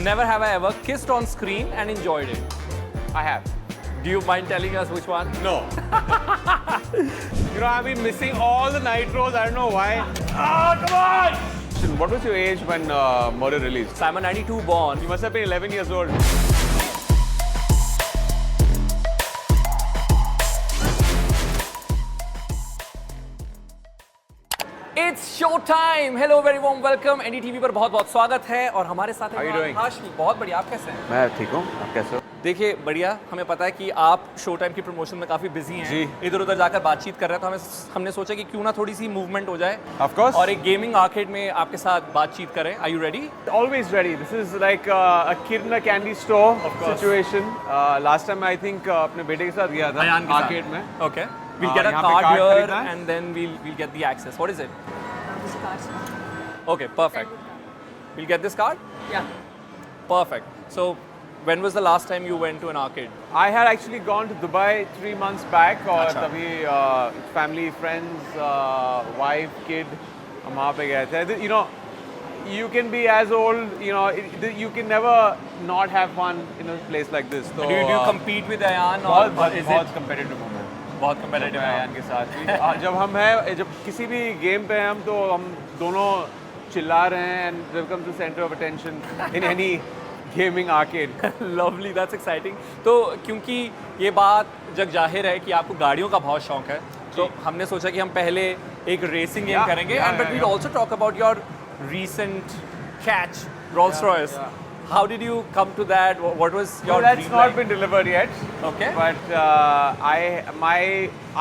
never have I ever kissed on screen and enjoyed it. I have. Do you mind telling us which one? No. I've been missing all the nitros. I don't know why. Come on! What was your age when Murder released? So I'm a 92 born. You must have been 11 years old. It's show time. Hello, very warm welcome. NDTV पर बहुत-बहुत स्वागत है और हमारे साथ How you doing? Hashmi. बहुत बढ़िया, आप कैसे हैं? मैं ठीक हूँ, आप कैसे हो? देखिए बढ़िया, हमें पता है कि आप शो टाइम की प्रमोशन में काफी बिजी हैं। जी। इधर-उधर जाकर बातचीद कर रहे हैं, तो हमने सोचा कि क्यों ना थोड़ी सी मूवमेंट हो जाए। Of course. और एक गेमिंग आर्केड में आपके साथ बातचीत करें। Are you ready? Always ready. This is like a kid in a candy store course. situation. Last time I think अपने बेटे के साथ गया था अयान के साथ। arcade में. Okay. We'll get a यहाँ पे card card here खरीदना है। and then we'll get the access. What is it? Okay, perfect. We'll get this card? Yeah. Perfect. So, when was the last time you went to an arcade? I had actually gone to Dubai 3 months back और अच्छा। तभी family, friends, wife, kid हम वहाँ पे गए थे. You know, you can be as old, you can never not have fun in a place like this. So, Do you compete with Ayan or बहुत is बहुत it competitive हूँ मैं. बहुत competitive है अयान के साथ भी. जब किसी भी गेम पे हैं हम तो हम दोनों चिल्ला रहे हैं and become the center of attention in any gaming arcade. Lovely, that's exciting. तो क्योंकि ये बात जग जाहिर है कि आपको गाड़ियों का बहुत शौक है, तो हमने सोचा कि हम पहले एक रेसिंग गेम Yeah, करेंगे yeah, and but yeah, we'll yeah. also talk about your recent catch, Rolls Royce. yeah. How did you come to that? What was your No, that's dream not like? been delivered yet. Okay. But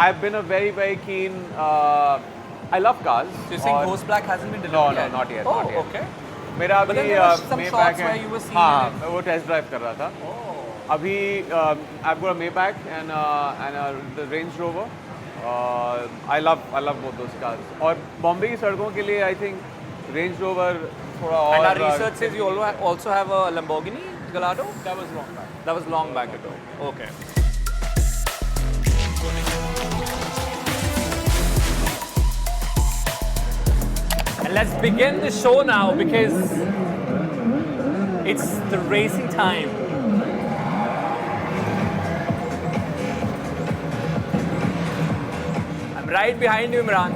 I've been a very very keen. I love cars. So you're saying Ghost Black hasn't been No, delivered no, yet? not yet. Oh, not yet. okay. मेरा But then अभी there were some Maybach shots है. where you were seeing हाँ, it. मैं वो test drive कर रहा था. अभी I've got a Maybach and the Range Rover. I love both those cars. और बॉम्बे की सड़कों के लिए I think Range Rover थोड़ा और. And our research says you also have a Lamborghini Gallardo? That was wrong. That was long back ago. Okay. And let's begin the show now because it's the racing time. I'm right behind you, Imran.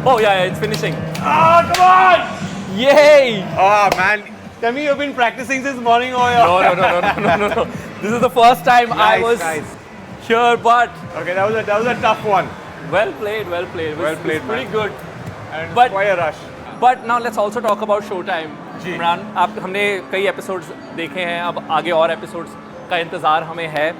Oh yeah, it's finishing. Ah, come on! Yay! Oh man, tell me you've been practicing since morning or No. This is the first time I Nice, was nice. here, but Okay, that was a tough one. well played. It was, Well played, it's pretty man. good. And But- quite a rush. But now let's also talk about Showtime. जी। इमरान, आप हमने कई episodes देखे हैं, अब आगे और episodes का इंतज़ार हमें है।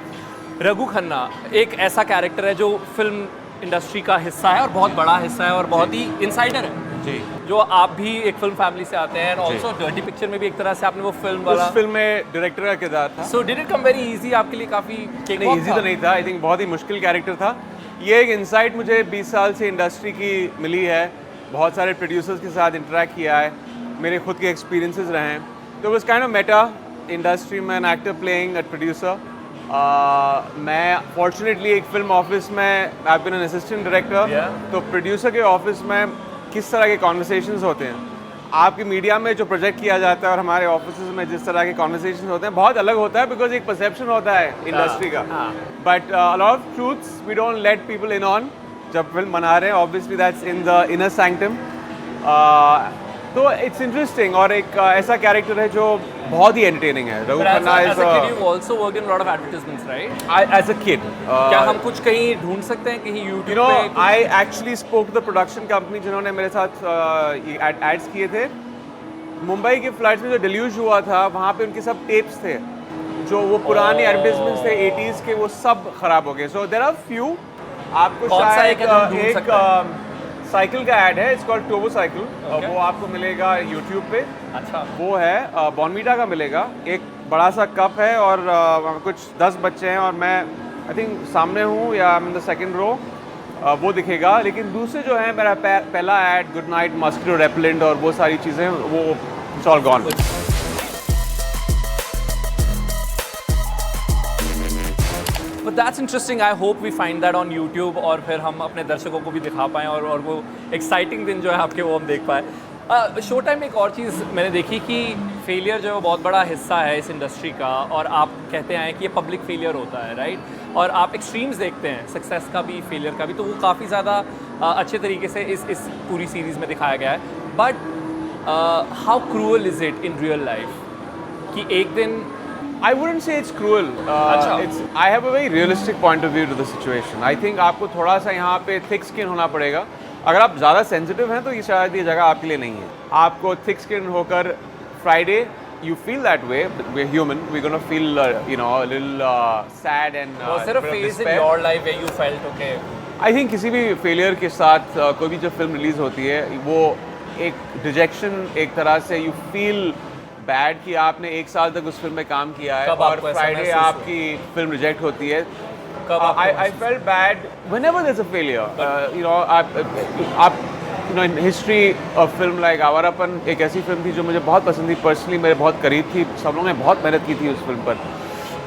रघु खन्ना एक ऐसा कैरेक्टर है जो फिल्म इंडस्ट्री का हिस्सा है और बहुत बड़ा हिस्सा है और बहुत ही इनसाइडर है, जी. जो आप भी एक फिल्म फैमिली से आते हैं और ऑल्सो डर्टी पिक्चर में भी एक तरह से आपने वो फिल्म वाला। उस फिल्म में डायरेक्टर का किरदार था. So did it come very easy आपके लिए? काफ़ी नहीं, इजी तो नहीं था. आई थिंक बहुत ही मुश्किल कैरेक्टर था. ये एक इंसाइट मुझे 20 साल से इंडस्ट्री की मिली है. बहुत सारे प्रोड्यूसर्स के साथ इंटरेक्ट किया है. मेरे खुद के एक्सपीरियंसेस रहे हैं. तो was kind of meta industry में an actor playing a producer. मैं फॉर्चुनेटली एक फिल्म ऑफिस में I been an assistant director. Yeah. तो प्रोड्यूसर के ऑफिस में किस तरह के कॉन्वर्सेशंस होते हैं, आपकी मीडिया में जो प्रोजेक्ट किया जाता है और हमारे ऑफिस में जिस तरह के कॉन्वर्सेशंस होते हैं बहुत अलग होता है. बिकॉज एक परसेप्शन होता है इंडस्ट्री का. But a lot of truths we don't let people in on. जब फिल्म बना रहे हैं obviously that's in the inner sanctum. तो इट्स इंटरेस्टिंग और एक ऐसा कैरेक्टर है जो बहुत ही एंटरटेनिंग है. Raghu Khanna as a kid is you also worked in a lot of advertisements, right? As a kid. क्या हम कुछ कहीं ढूंढ सकते हैं कहीं You YouTube know, पे कुछ? I actually spoke to the production company जिन्होंने मेरे साथ एड्स किए थे. मुंबई के फ्लड्स में जो डिल्यूज हुआ था वहाँ पे उनके सब टेप्स थे जो वो पुराने एडवर्टाइजमेंट्स थे 80s के, वो सब खराब हो गए. So there are few. आपको कौन सा शायद एक है जो ढूंढ एक सकते साइकिल का ऐड है. It's called Tobo cycle. Okay. वो आपको मिलेगा यूट्यूब पे. अच्छा. वो है बॉर्नवीटा का मिलेगा. एक बड़ा सा कप है और कुछ 10 बच्चे हैं और मैं आई थिंक सामने हूँ या इन द सेकंड रो. वो दिखेगा. लेकिन दूसरे जो है मेरा पहला ad Good Knight mosquito repellent और वो सारी चीज़ें वो it's all gone. But that's interesting, I hope we find that on YouTube और फिर हम अपने दर्शकों को भी दिखा पाएँ और वो एक्साइटिंग दिन जो है आपके वो हम देख पाए। शो टाइम में एक और चीज़ मैंने देखी कि फेलियर जो है वो बहुत बड़ा हिस्सा है इस इंडस्ट्री का, और आप कहते हैं कि ये पब्लिक फेलियर होता है, राइट? और आप एक्सट्रीम्स देखते हैं, सक्सेस का भी फेलियर का भी, तो वो काफ़ी ज़्यादा अच्छे तरीके से इस पूरी सीरीज़ में दिखाया गया है। But how cruel is it in real life कि एक दिन I wouldn't say it's cruel. I have a very realistic point of view to the situation. I think आपको थोड़ा सा यहाँ पे thick skin होना पड़ेगा। अगर आप ज़्यादा sensitive हैं तो ये शायद ये जगह आपके लिए नहीं है। आपको thick skin होकर Friday you feel that way. We're human. We're gonna feel a little sad and was there a bit of phase in despair. your life where you felt okay? I think किसी भी failure के साथ कोई भी जब film release होती है वो एक डिजेक्शन, एक तरह से you feel बैड कि आपने एक साल तक उस फिल्म में काम किया है कब और आपको ऐसा फ्राइडे महसूस हुआ? आपकी फिल्म रिजेक्ट होती है। कब आपको I felt bad whenever there is a failure. आप in history of film like Awarapan एक ऐसी फिल्म थी जो मुझे बहुत पसंद थी, पर्सनली मेरे बहुत करीब थी, सब लोगों ने बहुत मेहनत की थी उस फिल्म पर,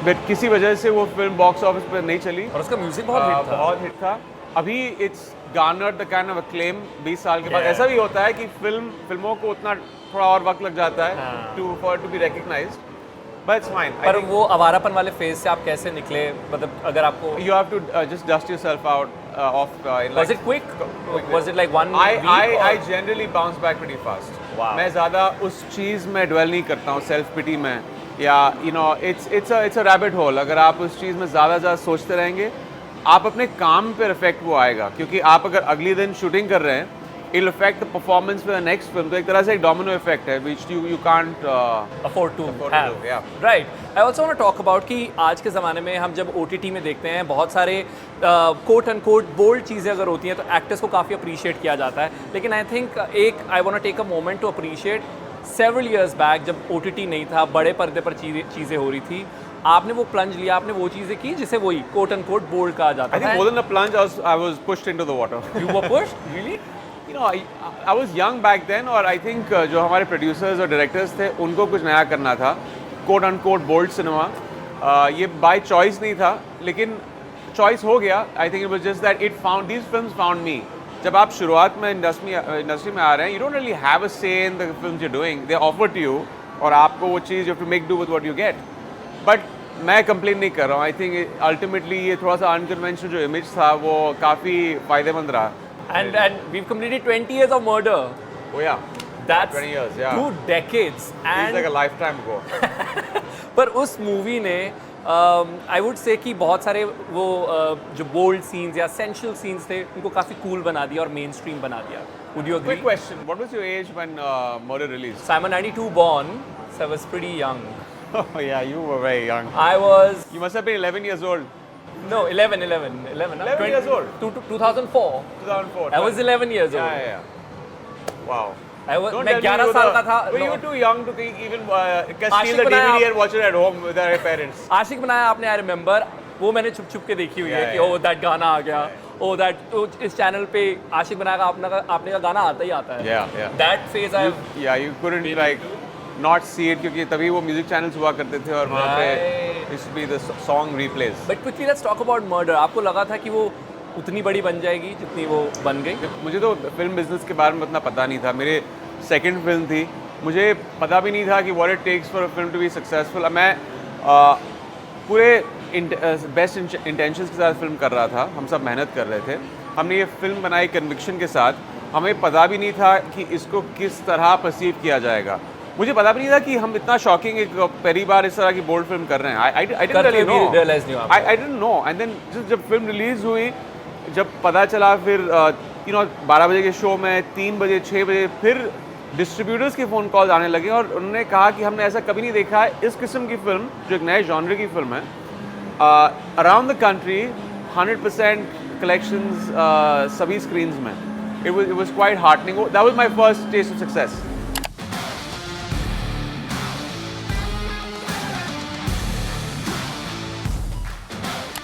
बट किसी वजह से वो फिल्म बॉक्स ऑफिस पर नहीं चली और उसका म्यूजिक बहुत हिट था। अभी it's garnered the kind of acclaim 20 साल के बाद। ऐसा भी होता है कि फिल्मों को उतना थोड़ा और वक्त लग जाता है to be recognized, but it's fine. पर वो आवारापन वाले फेज से आप कैसे निकले, मतलब अगर आपको You have to just dust yourself out was it quick? Was it like one week? I generally bounce back pretty fast. Wow. मैं ज़्यादा उस चीज़ में dwell नहीं करता हूँ, self pity में, या it's a rabbit hole। अगर आप उस चीज़ में ज़्यादा सोचते रहेंगे आप अपने काम पे इफेक्ट वो आएगा, क्योंकि आप अगर अगले दिन शूटिंग कर रहे हैं it'll affect the performance for the next film। तो एक तरह से एक डोमिनो इफेक्ट है which you can't afford to do, have। yeah. Right. I also want to talk about कि आज के ज़माने में हम जब OTT में देखते हैं बहुत सारे कोट एंड कोट बोल्ड चीज़ें अगर होती हैं तो एक्टर्स को काफ़ी अप्रिशिएट किया जाता है, लेकिन I think I want to take a moment to appreciate several years back जब OTT नहीं था, बड़े पर्दे पर चीज़ें हो रही थी, आपने वो प्लंज लिया, आपने वो चीज़ें की जिसे वही कोट एंड कोट बोल्ड कहा जाता है। I think more than a plunge I was pushed into the water। You were pushed? Really? I was young back then, और I think जो हमारे प्रोड्यूसर्स और डायरेक्टर्स थे उनको कुछ नया करना था, quote un quote bold cinema. ये बाय चॉइस नहीं था, लेकिन चॉइस हो गया। I think it was just that these films found me. जब आप शुरुआत में इंडस्ट्री में आ रहे हैं, you don't really have a say in the films you doing, they offer to you, और आपको वो चीज़ you have to make do with what you get. But मैं कंप्लेन नहीं कर रहा हूँ। आई थिंक अल्टीमेटली ये थोड़ा सा अनकन्वेंशनल जो इमेज था वो काफ़ी फ़ायदेमंद रहा। And we've completed 20 years of murder. Oh yeah, That's 20 years, yeah. 2 decades. Feels And like a lifetime ago। पर उस मूवी ने आई वुड से कि बहुत सारे वो जो बोल्ड सीन्स या सेंशल सीन्स थे उनको काफ़ी कूल बना दिया और मेन स्ट्रीम बना दिया। Would you agree? Quick question, what was your age when Murder released? So I'm a 92 born, so I was pretty young. Oh yeah, you were very young। I was You must have been 11 years old। no 11 years old. 2004 2004। I was 11 years old. Yeah। Wow। I was Don't मैं tell me 11 you साल were का था। Well, you No. were too young to think even steal Ashique the बनाया DVD and watch it at home with our parents। आशिक बनाया आपने, I remember वो मैंने छुप छुप के देखी हुई है कि ओ दैट गाना आ गया, ओ दैट तो इस चैनल पे आशिक बनाया का आपने का गाना आता ही आता है। Yeah। That phase I Yeah, you couldn't like not see it क्योंकि तभी वो म्यूजिक चैनल्स हुआ करते थे और वहाँ पे used to be the song replays। But quickly let's talk about murder. आपको लगा था कि वो उतनी बड़ी बन जाएगी जितनी वो बन गई? मुझे तो फिल्म बिजनेस के बारे में उतना पता नहीं था। मेरे सेकंड फिल्म थी, मुझे पता भी नहीं था कि what it takes for a film to be successful. मैं पूरे बेस्ट इंटेंशंस के साथ फिल्म कर रहा था, हम सब मेहनत कर रहे थे। हमने ये फिल्म बनाई कन्विक्शन के साथ, हमें पता भी नहीं था कि इसको किस तरह परसीव किया जाएगा। मुझे पता भी नहीं था कि हम इतना शॉकिंग एक पहली बार इस तरह की बोल्ड फिल्म कर रहे हैं। I didn't know. And then जब फिल्म रिलीज हुई, जब पता चला, फिर 12 बजे के शो में 3 बजे 6 बजे फिर डिस्ट्रीब्यूटर्स के फ़ोन कॉल्स आने लगे और उन्होंने कहा कि हमने ऐसा कभी नहीं देखा है, इस किस्म की फ़िल्म जो एक नए जॉनर की फ़िल्म है, अराउंड द कंट्री 100% कलेक्शंस सभी स्क्रीन्स में। It was quite heartening. That was my first taste of success.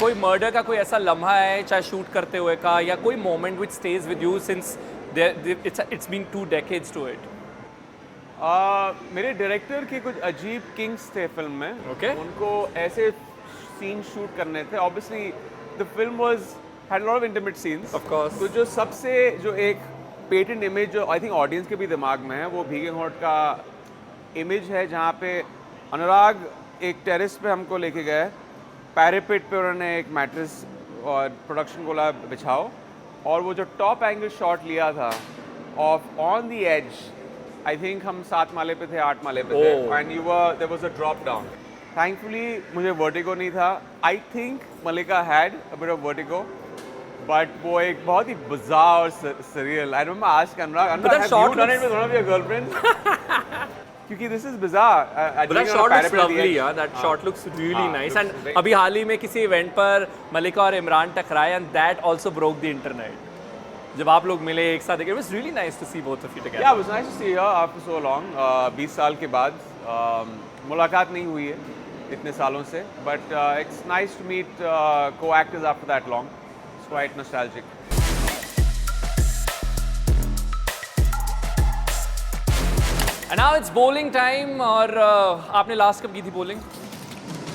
कोई मर्डर का कोई ऐसा लम्हा है चाहे शूट करते हुए का, या कोई moment which stage with you since it's been 2 decades to इट? मेरे डायरेक्टर के कुछ अजीब किंग्स थे फिल्म में। Okay. उनको ऐसे सीन शूट करने थे. Obviously, the film had a lot of intimate scenes. Of course. तो जो सबसे जो एक पेटेंट इमेज जो आई थिंक ऑडियंस के भी दिमाग में है वो भीगे होंठ का इमेज है, जहाँ पे अनुराग एक टेरेस पे हमको लेके गए, पैरापेट पे उन्होंने एक मैट्रेस और प्रोडक्शन बोला बिछाओ, और वो जो टॉप एंगल शॉट लिया था off on the edge, I think हम 7 माले पे थे, 8 माले पे थे, and there was a drop down. Thankfully मुझे वर्टिगो नहीं था. I think Mallika had a bit of vertigo, but वो एक बहुत ही bizarre और surreal. I remember asking Anurag, have you done it with one of your girlfriends? क्योंकि this is bizarre. But that shot looks lovely, yeah. That shot looks really nice. And अभी हाल ही में किसी event पर मलिका और इमरान टकराए, and that also broke the internet. जब आप लोग मिले एक साथ, it was really nice to see both of you together. Yeah, it was nice to see her after so long. 20 साल के बाद मुलाकात नहीं हुई है इतने सालों से, but it's nice to meet co-actors after that long. It's quite nostalgic. And now it's bowling time. और आपने लास्ट कब की थी bowling?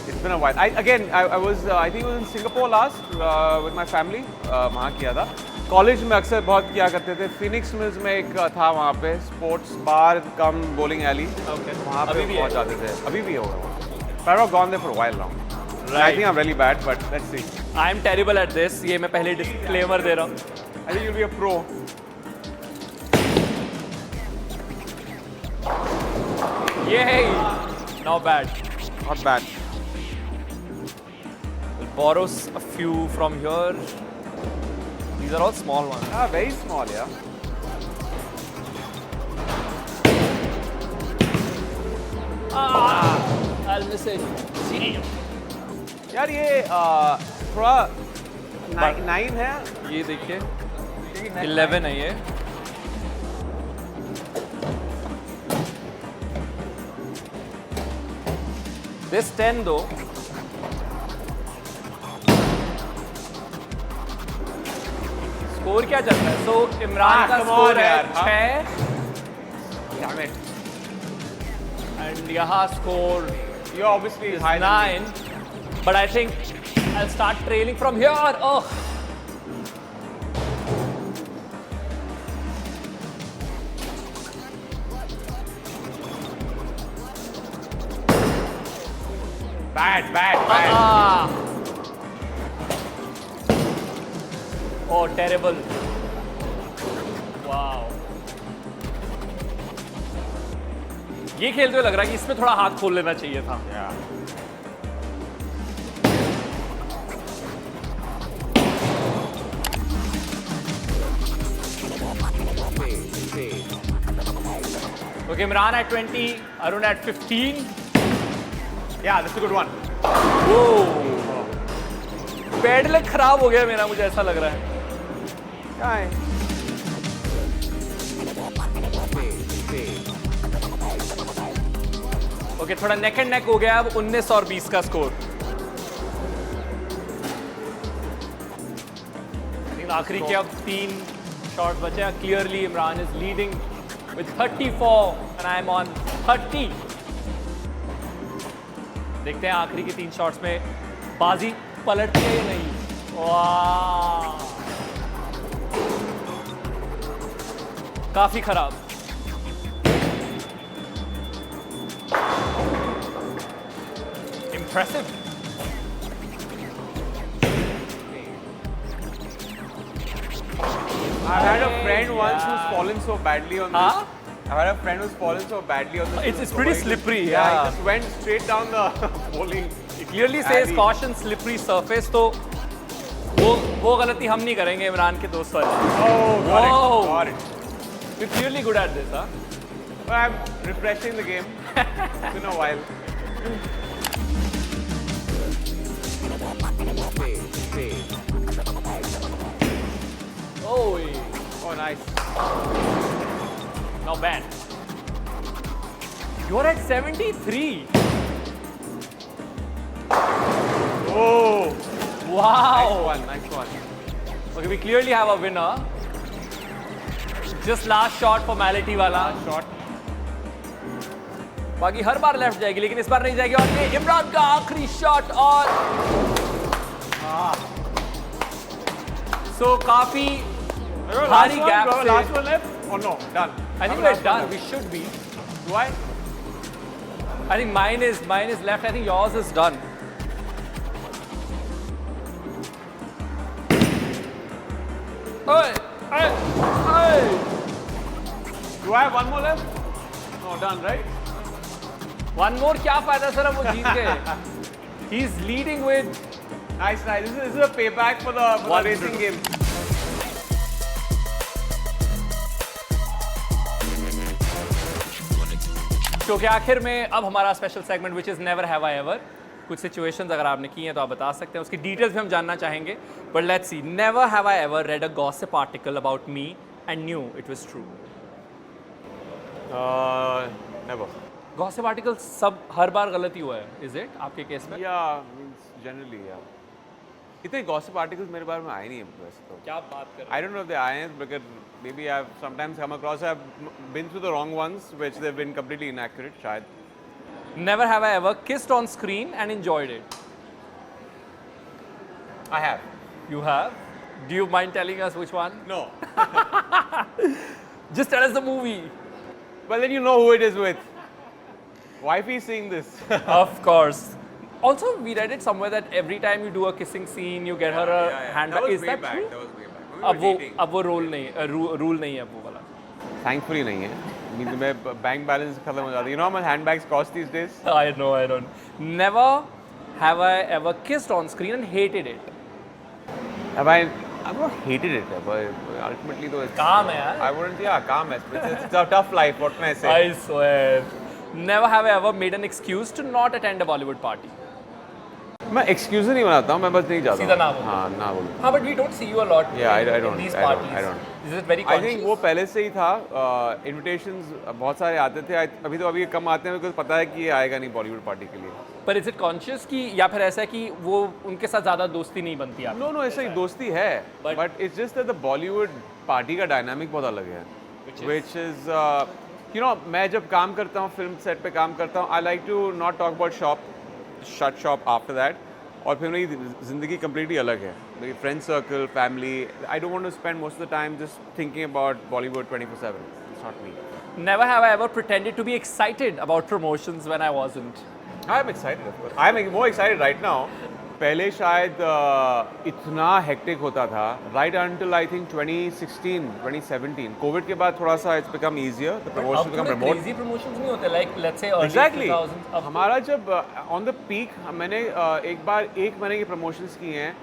It's been a while. I think it was in Singapore last with my family. वहाँ किया था. College में अक्सर बहुत किया करते थे. फिनिक्स मिल्स में एक था वहाँ पे स्पोर्ट्स बार कम bowling alley. Okay. वहाँ पे बहुत जाते थे. अभी भी होगा. But I've not gone there for a while now. Right. I think I'm really bad, but let's see. I am terrible at this. ये मैं पहले disclaimer दे रहा हूँ. I think you'll be a pro. Yay! Not bad. Not bad. We'll borrow a few from here. These are all small ones. Ah, very small, yeah. I'll miss it. यार ये थोड़ा 9 है. ये देखिए 11 है ये. This 10 though. स्कोर क्या चल रहा है? So इमरान का come स्कोर on है यार, 6 Damn it. and यहाँ score You're obviously is higher than 9, but I think I'll start trailing from here. Oh. Bad. Ah. Oh, terrible. Wow. ये खेलते हुए लग रहा है कि इसमें थोड़ा हाथ खोल लेना चाहिए था. Yeah. Okay, Imran at 20, Arun at 15. Yeah, that's a good one. Pad लग खराब हो गया मेरा, मुझे ऐसा लग रहा है. क्या है? ओके, थोड़ा नेक एंड नेक हो गया. अब 19 और 20 का स्कोर. आखिरी के अब 3 शॉट बचे हैं. Clearly Imran is leading with 34 and I am on 30. देखते हैं आखिरी के 3 शॉट्स में बाजी पलटती है या नहीं. वाह, काफी खराब. Impressive. I've had a friend once who's fallen so badly on Huh? this. I've had a friend who's fallen so badly on this. It's pretty slippery. He Yeah. just went straight down the bowling. It clearly says alley. caution slippery surface. तो वो गलती हम नहीं करेंगे इमरान के दोस्त वाले. Oh, got Whoa. it. Got it. We're clearly good at this, huh? But I'm refreshing the game. It's been a while. Oh, Oh, nice. not bad. You're at 73. Oh, Wow. nice one. Okay, we clearly have a winner. Just last shot formality wala. Shot. बाकी हर बार left जाएगी, लेकिन इस बार नहीं जाएगी। और ये इमरान का आखिरी शॉट और सो काफी भारी गैप से। Last one left? Oh no, done. I think we're done. We should be. Why? I think mine is left. I think yours is done. Hey, hey, hey. Do I have one more left? No, done, right? One more क्या फायदा sir, अब वो जीत गए। He's leading with Nice, nice. This is a payback for the racing game. Show के आखिर में अब हमारा special segment which is never have I ever. कुछ सिचुएशंस अगर आपने की हैं तो आप बता सकते हैं, उसकी डिटेल्स भी हम जानना चाहेंगे। But let's see, never have I ever read a gossip article about me and knew it was true. Never. Gossip article सब हर बार गलत ही हुआ है, इज इट आपके केस में? Yeah, means generally, yeah. इतने gossip articles मेरे बारे में आए नहीं हैं वैसे तो। क्या बात कर I don't know if they are, because maybe I've sometimes come across, I've been through the wrong ones, which they've been completely inaccurate, शायद. Never have I ever kissed on screen and enjoyed it? I have. You have? Do you mind telling us which one? No. Just tell us the movie. Well, then you know who it is with. Wifey seeing this. Of course. Also, we read it somewhere that every time you do a kissing scene, you get her a handbag. Is that true? That was way back. अब वो role नहीं, rule नहीं है अब वो वाला। Thankfully नहीं है. Means मैं bank balance खत्म हो जाता है. You know how much handbags cost these days? I know, I don't. Never have I ever kissed on screen and hated it. I've not hated it, but ultimately though it's काम है यार। I wouldn't, yeah, calm है. It's a tough life. What can I say? I swear. Never have I ever made an excuse to not attend a Bollywood party. मैं excuse नहीं बनाता हूँ, मैं बस नहीं जाता। सीधा ना बोलो। हाँ, ना बोलो। हाँ, but we don't see you a lot Yeah, I in don't. these I parties. don't. Is it very I conscious? think वो पहले से ही था। Invitations बहुत सारे आते थे। अभी कम आते हैं, because पता है कि ये आएगा नहीं बॉलीवुड पार्टी के लिए। पर is it conscious कि या फिर ऐसा है कि वो उनके साथ ज़्यादा दोस्ती नहीं बनती आप? No, ऐसा ही दोस्ती है। But it's just that the Bollywood party का dynamic बहुत अलग है। Which is, you know, मैं जब काम करता हूँ, फिल्म सेट पे काम करता हूँ, I like to not talk about shut shop after that. और फिर मेरी ज़िंदगी completely अलग है। मेरी friend circle, family, I don't want to spend most of the time just thinking about Bollywood 24/7. It's not me. Never have I ever pretended to be excited about promotions when I wasn't. I'm excited, of course. I'm more excited right now. पहले शायद इतना hectic होता था, right until I think 2016, 2017. Covid के बाद थोड़ा सा it's become easier. The promotions become remote. Crazy promotions नहीं होते, like let's say early Exactly. 2000s. अब हमारा जब on the peak मैंने एक बार 1 महीने की promotions की हैं,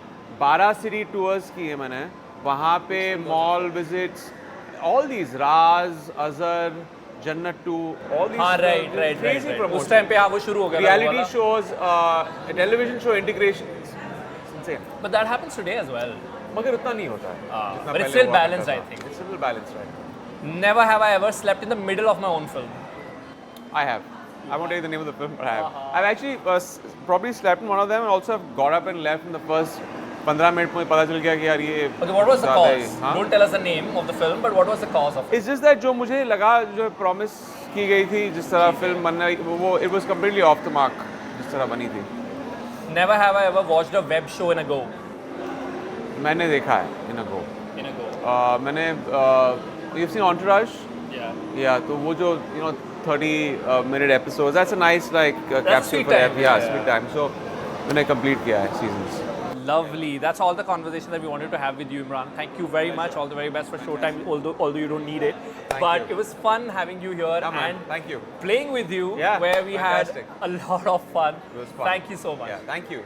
12 city tours किए मैंने, वहाँ पे mall visits, all these Raz, Azhar, Jannat 2, all these हाँ, right. crazy promotions. उस टाइम पे हाँ वो शुरू हो गया था वो Reality वाला। shows, television show integrations. It's insane. But that happens today as well. मगर उतना नहीं होता है जितना but it's पहले still हुआ balanced, करता I था. think. It's still balanced, right? Never have I ever slept in the middle of my own film. I have. I won't tell you the name of the film, but I have. I've actually probably slept in one of them and also have got up and left in the first 15 minute में पता चल गया कि यार ये Okay, what was the ज़्यादा ही, cause? हाँ? Don't tell us the name of the film, but what was the cause of it? It's just that जो मुझे लगा, जो प्रॉमिस की गई थी, जिस तरह फिल्म बनना, वो it was completely off the mark, जिस तरह बनी थी. Never have I ever watched a web show in a go. मैंने देखा है in a go. In a go. मैंने you've seen Entourage? Yeah. Yeah, तो वो जो 30-minute episodes, that's a nice capsule sweet for time, that. Yeah, yeah. sweet time. So मैंने complete किया है seasons. Lovely. That's all the conversation that we wanted to have with you, Imran. Thank you very much. All the very best for Showtime, although you don't need it. But it was fun having you here Yeah, man. and Thank you. playing with you, Yeah, where we fantastic. had a lot of fun. It was fun. Thank you so much. Yeah, thank you.